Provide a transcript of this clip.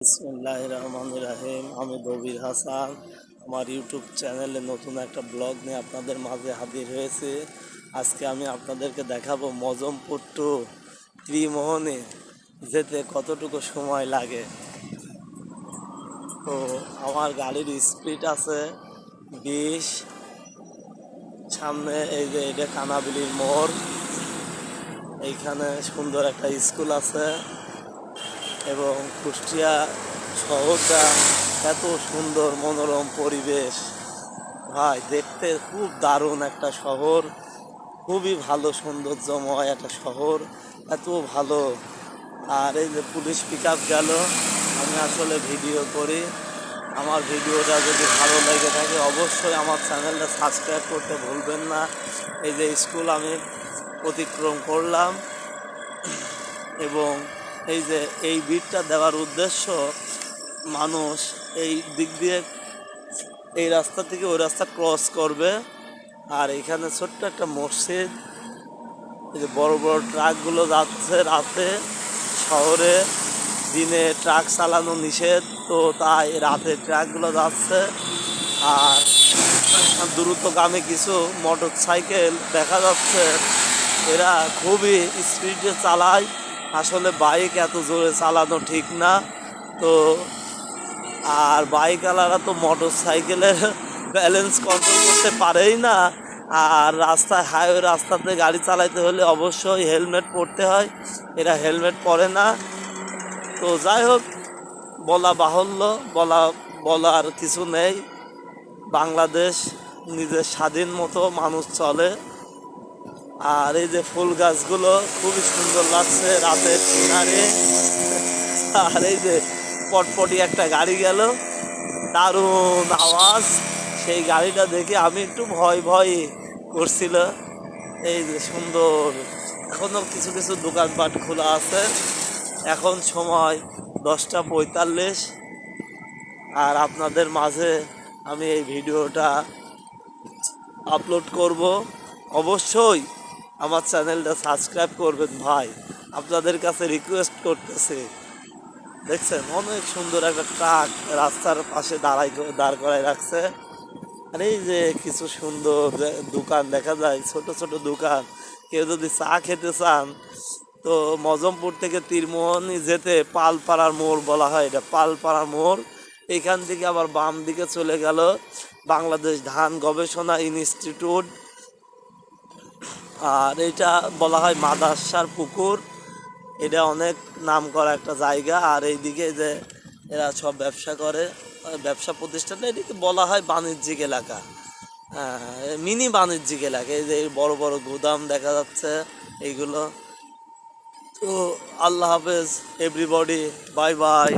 বিসমিল্লাহির রহমানির রহিম। আমি দবির হাসান। আমার ইউটিউব চ্যানেলে নতুন একটা ব্লগ নিয়ে আপনাদের মাঝে হাজির হয়েছে। আজকে আমি আপনাদেরকে দেখাবো মজমপুর টু ত্রিমোহনে যেতে কতটুকু সময় লাগে। তো আমার গাড়ির স্পিড আছে 20। সামনে এই যে এটা কানাবিলির মোড়, এইখানে সুন্দর একটা স্কুল আছে এবং কুষ্টিয়া শহরটা এত সুন্দর মনোরম পরিবেশ, ভাই দেখতে খুব দারুণ একটা শহর, খুবই ভালো সৌন্দর্যময় একটা শহর, এত ভালো। আর এই যে পুলিশ পিক আপ গেল, আমি আসলে ভিডিও করি। আমার ভিডিওটা যদি ভালো লেগে থাকে অবশ্যই আমার চ্যানেলটা সাবস্ক্রাইব করতে ভুলবেন না। এই যে স্কুল আমি অতিক্রম করলাম এবং এই যে এই বিটটা দেওয়ার উদ্দেশ্য, মানুষ এই দিক দিয়ে এই রাস্তা থেকে ওই রাস্তা ক্রস করবে। আর এখানে ছোট্ট একটা মসজিদ, এই যে বড় বড় ট্রাকগুলো যাচ্ছে রাতে, শহরে দিনে ট্রাক চালানো নিষেধ, তো তাই রাতে ট্রাকগুলো যাচ্ছে। আর দ্রুতগামী কিছু মোটর সাইকেল দেখা যাচ্ছে, এরা খুবই স্পিডে চালায়। আসলে বাইক এত জোরে চালানো ঠিক না। তো আর বাইকওয়ালারা তো মোটর সাইকেলের ব্যালেন্স কন্ট্রোল করতে পারেই না। আর রাস্তায় হাইওয়ে রাস্তাতে গাড়ি চালাইতে হলে অবশ্যই হেলমেট পরতে হয়, এরা হেলমেট পরে না। তো যাই হোক, বলা বাহুল্য, বলার কিছু নেই। বাংলাদেশ নিজের স্বাধীন মতো মানুষ চলে। আর এই যে ফুল গাছগুলো খুবই সুন্দর লাগছে রাতের কিনারে। আর এই যে পটপটি একটা গাড়ি গেল, দারুণ আওয়াজ। সেই গাড়িটা দেখে আমি একটু ভয় ভয় করছিল। এই যে সুন্দর, এখনও কিছু কিছু দোকানপাট খোলা আছে। এখন সময় 10টা 45। আর আপনাদের মাঝে আমি এই ভিডিওটা আপলোড করব। অবশ্যই আমার চ্যানেলটা সাবস্ক্রাইব করবেন ভাই, আপনাদের কাছে রিকোয়েস্ট করতেছে। দেখছেন অনেক সুন্দর একটা ট্রাক রাস্তার পাশে দাঁড় করায় রাখছে। আর এই যে কিছু সুন্দর দোকান দেখা যায়, ছোট ছোট দোকান। কেউ যদি চা খেতে চান তো মজমপুর থেকে তীরমোহনী যেতে পালপাড়ার মোড় বলা হয়, এটা পালপাড়া মোড়। এখান থেকে আবার বাম দিকে চলে গেল বাংলাদেশ ধান গবেষণা ইনস্টিটিউট। আর এটা বলা হয় মাদাসার পুকুর, এটা অনেক নাম করা একটা জায়গা। আর এইদিকে যে এরা সব ব্যবসা করে, ব্যবসা প্রতিষ্ঠানটা, এদিকে বলা হয় বাণিজ্যিক এলাকা, মিনি বাণিজ্যিক এলাকা। এই যে বড় বড় গুদাম দেখা যাচ্ছে এইগুলো। তো আল্লাহ হাফেজ এভরিবডি, বাই বাই।